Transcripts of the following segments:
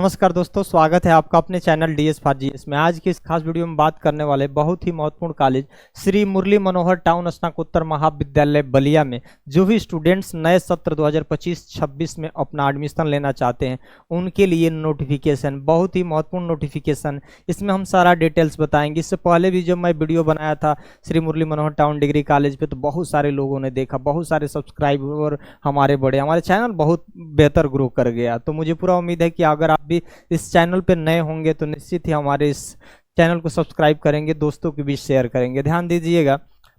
नमस्कार दोस्तों, स्वागत है आपका अपने चैनल डीएस फॉर जीएस में। आज की इस खास वीडियो में बात करने वाले बहुत ही महत्वपूर्ण कॉलेज श्री मुरली मनोहर टाउन स्नातकोत्तर महाविद्यालय बलिया में जो भी स्टूडेंट्स नए सत्र 2025-26 में अपना एडमिशन लेना चाहते हैं उनके लिए नोटिफिकेशन, बहुत ही महत्वपूर्ण नोटिफिकेशन। इसमें हम सारा डिटेल्स बताएंगे। इससे पहले भी जब मैं वीडियो बनाया था Shri Murli Manohar town degree college पे, तो बहुत सारे लोगों ने देखा, बहुत सारे सब्सक्राइबर हमारे बढ़े, हमारे चैनल बहुत बेहतर ग्रो कर गया। तो मुझे पूरा उम्मीद है कि अगर आप भी इस चैनल पे नए होंगे तो निश्चित ही हमारे इस चैनल को सब्सक्राइब करेंगे, दोस्तों के बीच शेयर करेंगे। ध्यान दीजिएगा,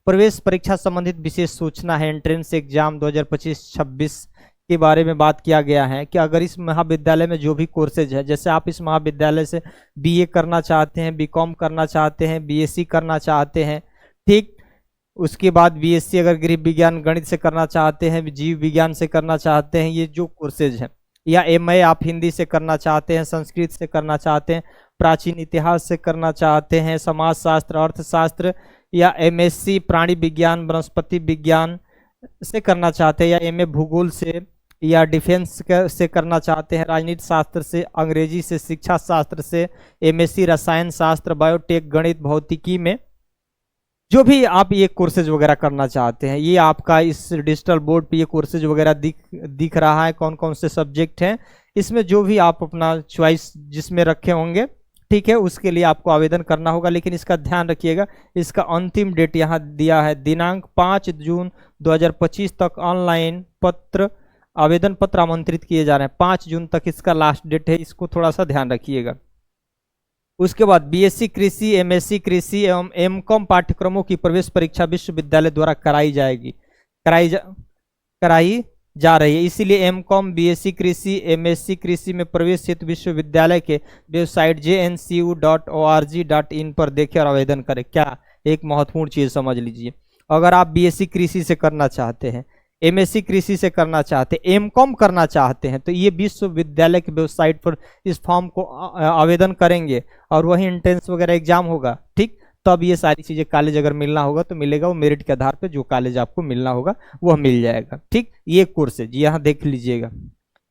प्रवेश परीक्षा संबंधित विशेष सूचना है। एंट्रेंस एग्जाम 2025-26 के बारे में बात किया गया है कि अगर इस महाविद्यालय में जो भी कोर्सेज है, जैसे आप इस महाविद्यालय से बीए करना चाहते हैं, बीकॉम करना चाहते हैं, बीएससी करना चाहते हैं, ठीक, उसके बाद बीएससी अगर गृह विज्ञान गणित से करना चाहते हैं, जीव विज्ञान से करना चाहते हैं, ये जो कोर्सेज हैं, या एमए आप हिंदी से करना चाहते हैं, संस्कृत से करना चाहते हैं, प्राचीन इतिहास से करना चाहते हैं, समाजशास्त्र, अर्थशास्त्र, या एमएससी प्राणी विज्ञान वनस्पति विज्ञान से करना चाहते हैं, या एमए भूगोल से या डिफेंस से करना चाहते हैं, राजनीति शास्त्र से, अंग्रेजी से, शिक्षा शास्त्र से, एमएससी रसायन शास्त्र, बायोटेक, गणित, भौतिकी में जो भी आप ये कोर्सेज वगैरह करना चाहते हैं, ये आपका इस डिजिटल बोर्ड पे ये कोर्सेज वगैरह दिख रहा है, कौन कौन से सब्जेक्ट हैं। इसमें जो भी आप अपना चॉइस जिसमें रखे होंगे, ठीक है, उसके लिए आपको आवेदन करना होगा। लेकिन इसका ध्यान रखिएगा, इसका अंतिम डेट यहाँ दिया है, दिनांक 5 जून 2025 तक ऑनलाइन आवेदन पत्र आमंत्रित किए जा रहे हैं। 5 जून तक इसका लास्ट डेट है, इसको थोड़ा सा ध्यान रखिएगा। उसके बाद बीएससी कृषि, एमएससी कृषि एवं एमकॉम पाठ्यक्रमों की प्रवेश परीक्षा विश्वविद्यालय द्वारा कराई जा रही है। इसीलिए एमकॉम, बीएससी कृषि, एमएससी कृषि में प्रवेश हेतु विश्वविद्यालय के वेबसाइट jncu.org.in पर देखें और आवेदन करें। क्या एक महत्वपूर्ण चीज समझ लीजिए, अगर आप बीएससी कृषि से करना चाहते हैं, एमएससी कृषि से करना चाहते हैं, एमकॉम करना चाहते हैं, तो ये विश्वविद्यालय की वेबसाइट पर इस फॉर्म को आवेदन करेंगे और वही एंट्रेंस वगैरह एग्जाम होगा, ठीक, तब ये सारी चीजें कॉलेज अगर मिलना होगा तो मिलेगा। वो मेरिट के आधार पे जो कॉलेज आपको मिलना होगा वह मिल जाएगा, ठीक। ये कोर्सेज यहाँ देख लीजिएगा,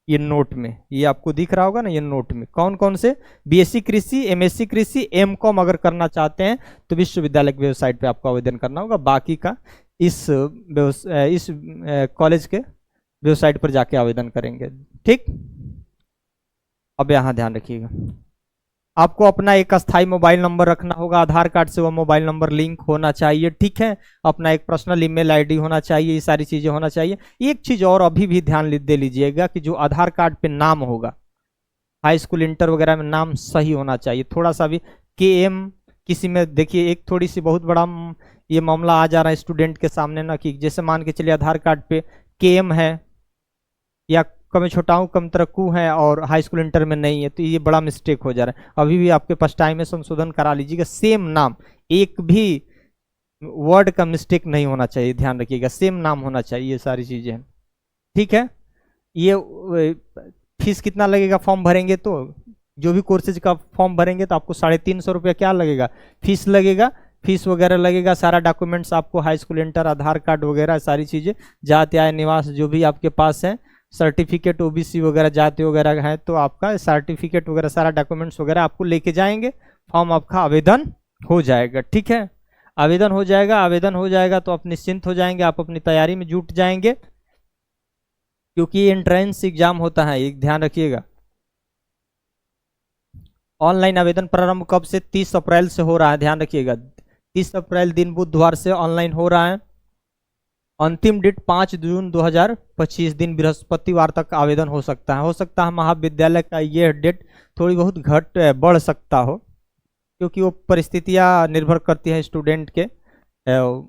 ये नोट में, ये आपको दिख रहा होगा ना, ये नोट में कौन कौन से बीएससी कृषि, एमएससी कृषि, एमकॉम अगर करना चाहते हैं तो विश्वविद्यालय की वेबसाइट पे आपको आवेदन करना होगा। बाकी का इस कॉलेज के वेबसाइट पर जाके आवेदन करेंगे, ठीक। अब यहाँ ध्यान रखिएगा, आपको अपना एक अस्थायी मोबाइल नंबर रखना होगा, आधार कार्ड से वह मोबाइल नंबर लिंक होना चाहिए, ठीक है। अपना एक पर्सनल ईमेल आईडी होना चाहिए, ये सारी चीजें होना चाहिए। एक चीज और अभी भी ध्यान दे लीजिएगा कि जो आधार कार्ड पे नाम होगा, हाई स्कूल इंटर वगैरह में नाम सही होना चाहिए। थोड़ा सा भी KM किसी में, देखिए एक थोड़ी सी बहुत बड़ा ये मामला आ जा रहा है स्टूडेंट के सामने ना, कि जैसे मान के चलिए आधार कार्ड पे KM है या कम छोटाऊ कम तरक्कू है और हाई स्कूल इंटर में नहीं है, तो ये बड़ा मिस्टेक हो जा रहा है। अभी भी आपके पास टाइम है, संशोधन करा लीजिएगा। सेम नाम, एक भी वर्ड का मिस्टेक नहीं होना चाहिए, ध्यान रखिएगा, सेम नाम होना चाहिए, ये सारी चीजें हैं, ठीक है। ये फीस कितना लगेगा फॉर्म भरेंगे तो, जो भी कोर्सेज का फॉर्म भरेंगे तो आपको 350 रुपया क्या लगेगा, फीस लगेगा, फीस वगैरह लगेगा। सारा डॉक्यूमेंट्स आपको हाई स्कूल इंटर, आधार कार्ड वगैरह सारी चीजें, जाति आय निवास जो भी आपके पास है, सर्टिफिकेट ओबीसी वगैरह जाति वगैरह है तो आपका सर्टिफिकेट वगैरह सारा डॉक्यूमेंट्स वगैरह आपको लेके जाएंगे, फॉर्म आपका आवेदन हो जाएगा, ठीक है। आवेदन हो जाएगा तो आप निश्चिंत हो जाएंगे, आप अपनी तैयारी में जुट जाएंगे, क्योंकि एंट्रेंस एग्जाम होता है, एक ध्यान रखिएगा। ऑनलाइन आवेदन प्रारंभ कब से? 30 अप्रैल से हो रहा है, ध्यान रखिएगा, 30 अप्रैल दिन बुधवार से ऑनलाइन हो रहा है। अंतिम डेट 5 जून 2025 दिन बृहस्पतिवार तक आवेदन हो सकता है। महाविद्यालय का ये डेट थोड़ी बहुत बढ़ सकता हो, क्योंकि वो परिस्थितियां निर्भर करती है स्टूडेंट के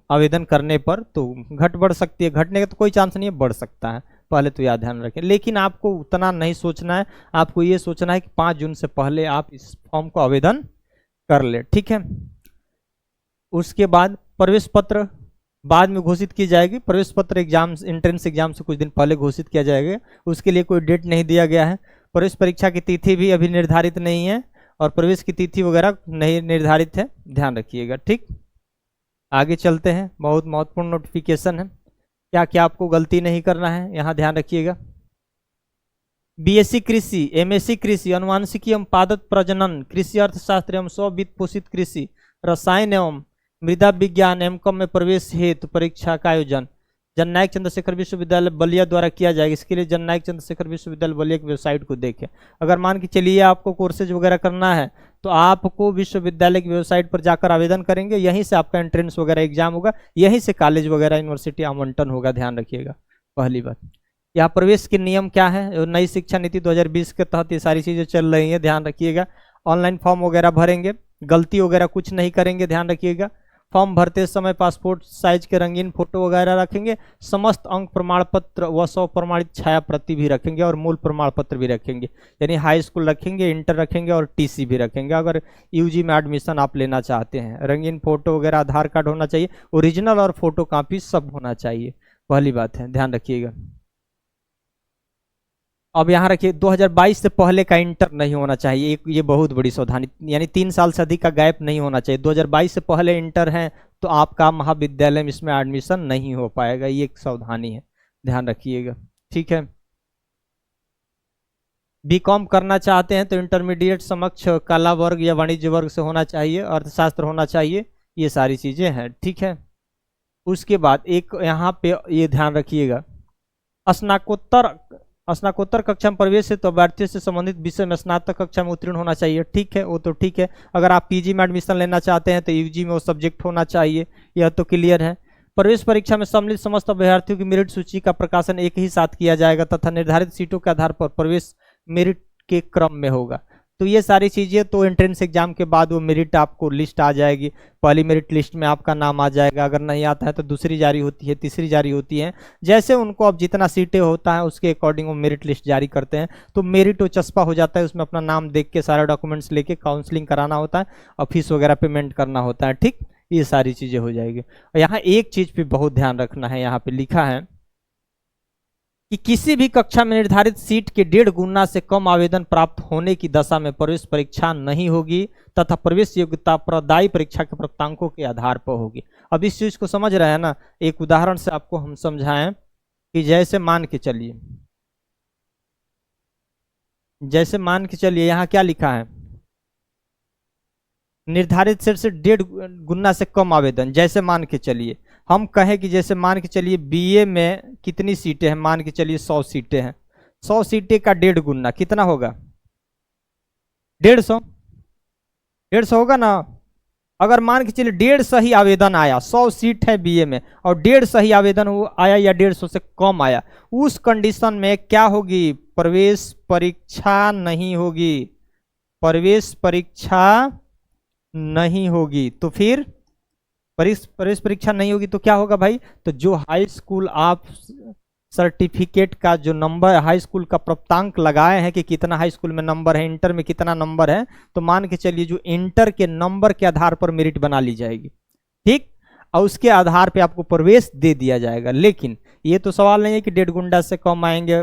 आवेदन करने पर, तो घट बढ़ सकती है। घटने का तो कोई चांस नहीं है, बढ़ सकता है, पहले तो याद ध्यान रखें। लेकिन आपको उतना नहीं सोचना है, आपको ये सोचना है कि 5 जून से पहले आप इस फॉर्म को आवेदन कर ले, ठीक है। उसके बाद प्रवेश पत्र बाद में घोषित की जाएगी, प्रवेश पत्र एग्जाम, एंट्रेंस एग्जाम से कुछ दिन पहले घोषित किया जाएगा, उसके लिए कोई डेट नहीं दिया गया है। प्रवेश परीक्षा की तिथि भी अभी निर्धारित नहीं है और प्रवेश की तिथि वगैरह नहीं निर्धारित है, ध्यान रखिएगा, ठीक। आगे चलते हैं, बहुत महत्वपूर्ण नोटिफिकेशन है, क्या क्या आपको गलती नहीं करना है, यहाँ ध्यान रखिएगा। बीएससी कृषि, एमएससी कृषि, अनुवांशिकी एवं पादप प्रजनन, कृषि अर्थशास्त्र एवं स्ववित्त पोषित कृषि, रसायन एवं मृदा विज्ञान एमकॉम में प्रवेश हेतु परीक्षा का आयोजन जननायक चंद्रशेखर विश्वविद्यालय बलिया द्वारा किया जाएगा। इसके लिए जननायक चंद्रशेखर विश्वविद्यालय बलिया की वेबसाइट को देखें। अगर मान के चलिए आपको कोर्सेज वगैरह करना है तो आपको विश्वविद्यालय की वेबसाइट पर जाकर आवेदन करेंगे, यहीं से आपका एंट्रेंस वगैरह एग्जाम होगा, यहीं से कॉलेज वगैरह यूनिवर्सिटी आवंटन होगा, ध्यान रखिएगा। पहली बात, यहाँ प्रवेश के नियम क्या है, नई शिक्षा नीति 2020 के तहत ये सारी चीजें चल रही हैं, ध्यान रखिएगा। ऑनलाइन फॉर्म वगैरह भरेंगे, गलती वगैरह कुछ नहीं करेंगे, ध्यान रखिएगा। फॉर्म भरते समय पासपोर्ट साइज के रंगीन फोटो वगैरह रखेंगे, समस्त अंक प्रमाण पत्र व 100 प्रमाणित छाया प्रति भी रखेंगे और मूल प्रमाण पत्र भी रखेंगे, यानी हाई स्कूल रखेंगे, इंटर रखेंगे और टीसी भी रखेंगे अगर यूजी में एडमिशन आप लेना चाहते हैं। रंगीन फोटो वगैरह, आधार कार्ड होना चाहिए, ओरिजिनल और फोटो कॉपी सब होना चाहिए, पहली बात है, ध्यान रखिएगा। अब यहाँ रखिए 2022 से पहले का इंटर नहीं होना चाहिए, एक ये बहुत बड़ी सावधानी, यानी 3 साल से अधिक का गैप नहीं होना चाहिए। 2022 से पहले इंटर है तो आपका महाविद्यालय में इसमें एडमिशन नहीं हो पाएगा, ये एक सावधानी है, ध्यान रखिएगा, ठीक है। बीकॉम करना चाहते हैं तो इंटरमीडिएट समक्ष कला वर्ग या वाणिज्य वर्ग से होना चाहिए, अर्थशास्त्र होना चाहिए, ये सारी चीजें हैं, ठीक है। उसके बाद एक यहाँ पे ये ध्यान रखिएगा, स्नातकोत्तर कक्षा में प्रवेश है तो अभ्यर्थियों से संबंधित विषय में स्नातक कक्षा में उत्तीर्ण होना चाहिए, ठीक है, वो तो ठीक है। अगर आप पीजी में एडमिशन लेना चाहते हैं तो यूजी में वो सब्जेक्ट होना चाहिए, यह तो क्लियर है। प्रवेश परीक्षा में सम्मिलित समस्त अभ्यर्थियों की मेरिट सूची का प्रकाशन एक ही साथ किया जाएगा तथा निर्धारित सीटों के आधार पर प्रवेश मेरिट के क्रम में होगा। तो ये सारी चीज़ें तो एंट्रेंस एग्जाम के बाद वो मेरिट आपको लिस्ट आ जाएगी, पहली मेरिट लिस्ट में आपका नाम आ जाएगा, अगर नहीं आता है तो दूसरी जारी होती है, तीसरी जारी होती है, जैसे उनको अब जितना सीटें होता है उसके अकॉर्डिंग वो मेरिट लिस्ट जारी करते हैं। तो मेरिट वो चस्पा हो जाता है, उसमें अपना नाम देख के सारे डॉक्यूमेंट्स लेके काउंसलिंग कराना होता है और फीस वगैरह पेमेंट करना होता है, ठीक, ये सारी चीज़ें हो जाएगी। और यहाँ एक चीज़ पे बहुत ध्यान रखना है, यहाँ पे लिखा है कि किसी भी कक्षा में निर्धारित सीट के 1.5 गुना से कम आवेदन प्राप्त होने की दशा में प्रवेश परीक्षा नहीं होगी तथा प्रवेश योग्यता प्रदायी परीक्षा के प्राप्तांकों के आधार पर होगी। अब इस चीज को समझ रहे हैं ना, एक उदाहरण से आपको हम समझाएं कि जैसे मान के चलिए यहाँ क्या लिखा है, निर्धारित सीट से 1.5 गुना से कम आवेदन। जैसे मान के चलिए हम कहें कि जैसे मान के चलिए बीए में कितनी सीटें हैं, मान के चलिए 100 सीटें हैं, 100 सीटें का 1.5 गुना कितना होगा, 150 होगा ना। अगर मान के चलिए 150 ही आवेदन आया, 100 सीट है बीए में और 150 ही आवेदन आया या 150 से कम आया, उस कंडीशन में क्या होगी, प्रवेश परीक्षा नहीं होगी, प्रवेश परीक्षा नहीं होगी। तो फिर प्रवेश परीक्षा नहीं होगी तो क्या होगा भाई, तो जो हाई स्कूल आप सर्टिफिकेट का जो नंबर हाई स्कूल का प्राप्तांक लगाए हैं कि कितना हाई स्कूल में नंबर है, इंटर में कितना नंबर है, तो मान के चलिए जो इंटर के नंबर के आधार पर मेरिट बना ली जाएगी, ठीक, और उसके आधार पे आपको प्रवेश दे दिया जाएगा। लेकिन ये तो सवाल नहीं है कि 1.5 गुना से कम आएंगे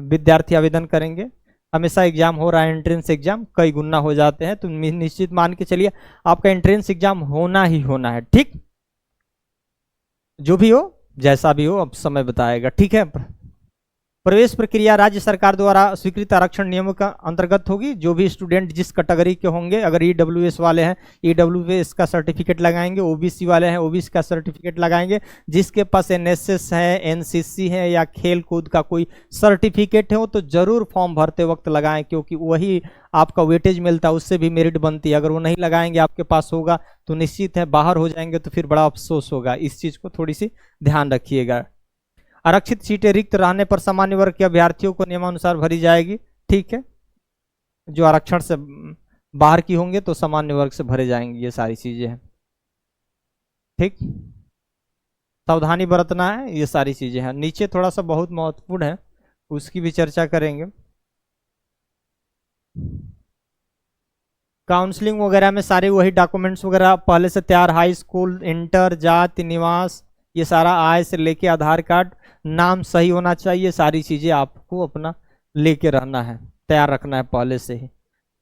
विद्यार्थी आवेदन करेंगे, हमेशा एग्जाम हो रहा है एंट्रेंस एग्जाम, कई गुना हो जाते हैं, तो निश्चित मान के चलिए आपका एंट्रेंस एग्जाम होना ही होना है, ठीक, जो भी हो जैसा भी हो अब समय बताएगा, ठीक है। प्रवेश प्रक्रिया राज्य सरकार द्वारा स्वीकृत आरक्षण नियमों का अंतर्गत होगी। जो भी स्टूडेंट जिस कैटेगरी के होंगे, अगर ईडब्ल्यूएस वाले हैं ईडब्ल्यूएस का सर्टिफिकेट लगाएंगे, ओबीसी वाले हैं ओबीसी का सर्टिफिकेट लगाएंगे, जिसके पास एनएसएस है, एनसीसी है या खेल कूद का कोई सर्टिफिकेट है वो तो जरूर फॉर्म भरते वक्त लगाएं, क्योंकि वही आपका वेटेज मिलता है, उससे भी मेरिट बनती है। अगर वो नहीं लगाएंगे आपके पास होगा तो निश्चित है बाहर हो जाएंगे तो फिर बड़ा अफसोस होगा, इस चीज़ को थोड़ी सी ध्यान रखिएगा। आरक्षित सीटें रिक्त रहने पर सामान्य वर्ग के अभ्यर्थियों को नियमानुसार भरी जाएगी, ठीक है, जो आरक्षण से बाहर की होंगे तो सामान्य वर्ग से भरे जाएंगे, ये सारी चीजें हैं, ठीक, सावधानी बरतना है, ये सारी चीजें हैं। नीचे थोड़ा सा बहुत महत्वपूर्ण है, उसकी भी चर्चा करेंगे। काउंसलिंग वगैरह में सारे वही डॉक्यूमेंट्स वगैरह पहले से तैयार, हाई स्कूल, इंटर, जाति, निवास, ये सारा आय से लेके आधार कार्ड, नाम सही होना चाहिए, सारी चीज़ें आपको अपना लेके रहना है, तैयार रखना है पहले से ही।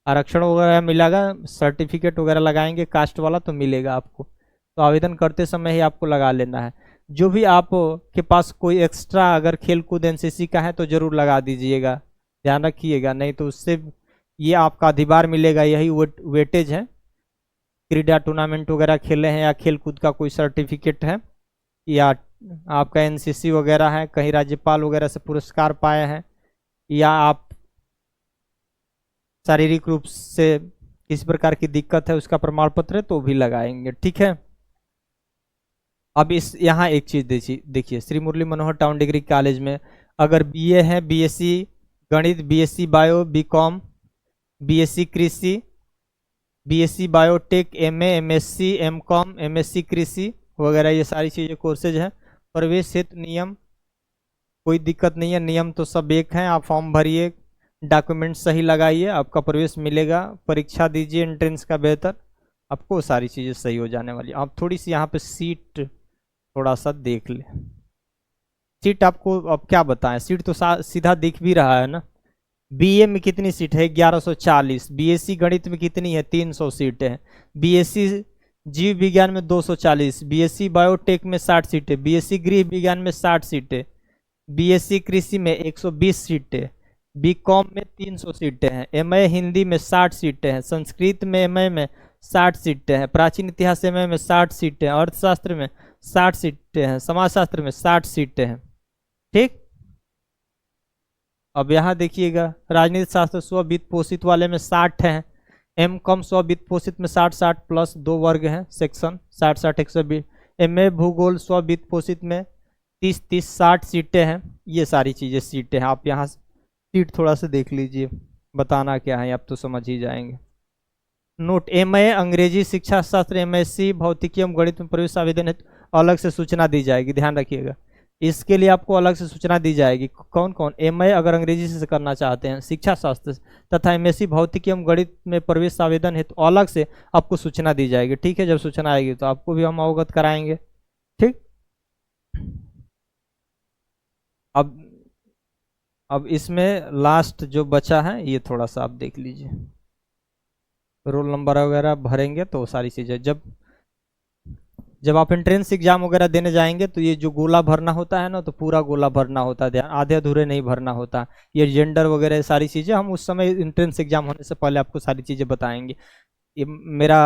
आरक्षण वगैरह मिलेगा, सर्टिफिकेट वगैरह लगाएंगे कास्ट वाला तो मिलेगा आपको, तो आवेदन करते समय ही आपको लगा लेना है। जो भी आप के पास कोई एक्स्ट्रा अगर खेल कूद एनसीसी का है तो जरूर लगा दीजिएगा, ध्यान रखिएगा, नहीं तो उससे ये आपका अधिभार मिलेगा, यही वेटेज है। क्रीडा टूर्नामेंट वगैरह खेले हैं या खेल कूद का कोई सर्टिफिकेट है, या आपका एनसीसी वगैरह है, कहीं राज्यपाल वगैरह से पुरस्कार पाए हैं, या आप शारीरिक रूप से किसी प्रकार की दिक्कत है उसका प्रमाण पत्र है तो भी लगाएंगे, ठीक है। अब इस यहाँ एक चीज देखिए, Shri Murli Manohar town degree college में अगर बीए है, बीएससी गणित, बीएससी बायो, बीकॉम, बीएससी कृषि, BSc biotech, MA, MSc, MCom, MSc कृषि वगैरह, ये सारी चीज़ें कोर्सेज हैं। प्रवेश हेतु नियम कोई दिक्कत नहीं है, नियम तो सब एक हैं। आप फॉर्म भरिए, डॉक्यूमेंट सही लगाइए, आपका प्रवेश मिलेगा। परीक्षा दीजिए एंट्रेंस का बेहतर, आपको सारी चीज़ें सही हो जाने वाली। आप थोड़ी सी यहाँ पे सीट थोड़ा सा देख ले, सीट आपको अब क्या बताएं, सीट तो सीधा दिख भी रहा है ना। बीए में कितनी सीट है, 1140। बीएससी गणित में कितनी है, 300 सीटें हैं। बीएससी जीव विज्ञान में 240, बीएससी बायोटेक में 60 सीटें, बीएससी गृह विज्ञान में 60 सीटें, बीएससी कृषि में 120 सीटें, बीकॉम में 300 सीटें हैं, एमए हिंदी में 60 सीटें हैं, संस्कृत में एमए में 60 सीटें हैं, प्राचीन इतिहास एमए में 60 सीटें, अर्थशास्त्र में 60 सीटें हैं, समाजशास्त्र में 60 सीटें हैं, ठीक। अब यहाँ देखिएगा, राजनीति शास्त्र स्व वित्त पोषित वाले में 60 हैं, एम कॉम स्व वित्त पोषित में 60 प्लस 2 वर्ग हैं सेक्शन, 60 120। एमए भूगोल स्व वित्त पोषित में 30 60 सीटें हैं। ये सारी चीज़ें सीटें हैं, आप यहाँ सीट थोड़ा सा देख लीजिए, बताना क्या है आप तो समझ ही जाएंगे। नोट, एमए अंग्रेजी शिक्षा शास्त्र, एमएससी भौतिकी एवं गणित में प्रवेश आवेदन है अलग से सूचना दी जाएगी, ध्यान रखिएगा। इसके लिए आपको अलग से सूचना दी जाएगी। कौन कौन, एमए अगर अंग्रेजी से करना चाहते हैं, शिक्षा शास्त्र तथा एमएससी भौतिकी एवं गणित में प्रवेश आवेदन है तो अलग से आपको सूचना दी जाएगी, ठीक है। जब सूचना आएगी तो आपको भी हम अवगत कराएंगे, ठीक। अब इसमें लास्ट जो बचा है ये थोड़ा सा आप देख लीजिए, रोल नंबर वगैरह भरेंगे तो सारी चीज़ें जब आप एंट्रेंस एग्जाम वगैरह देने जाएंगे तो ये जो गोला भरना होता है ना, तो पूरा गोला भरना होता है, ध्यान, आधे अधूरे नहीं भरना होता। ये जेंडर वगैरह सारी चीज़ें हम उस समय एंट्रेंस एग्जाम होने से पहले आपको सारी चीज़ें बताएंगे। ये मेरा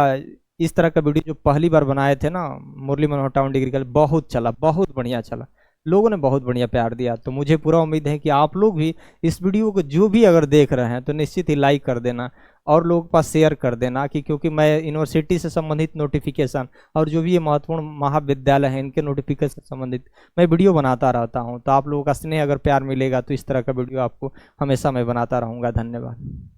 इस तरह का वीडियो जो पहली बार बनाए थे ना मुरली मनोहर टाउन डिग्री कॉलेज, बहुत चला, बहुत बढ़िया चला, लोगों ने बहुत बढ़िया प्यार दिया। तो मुझे पूरा उम्मीद है कि आप लोग भी इस वीडियो को जो भी अगर देख रहे हैं तो निश्चित ही लाइक कर देना और लोगों के पास शेयर कर देना, कि क्योंकि मैं यूनिवर्सिटी से संबंधित नोटिफिकेशन और जो भी ये महत्वपूर्ण महाविद्यालय हैं इनके नोटिफिकेशन से संबंधित मैं वीडियो बनाता रहता हूं। तो आप लोगों का स्नेह अगर प्यार मिलेगा तो इस तरह का वीडियो आपको हमेशा मैं बनाता रहूँगा। धन्यवाद।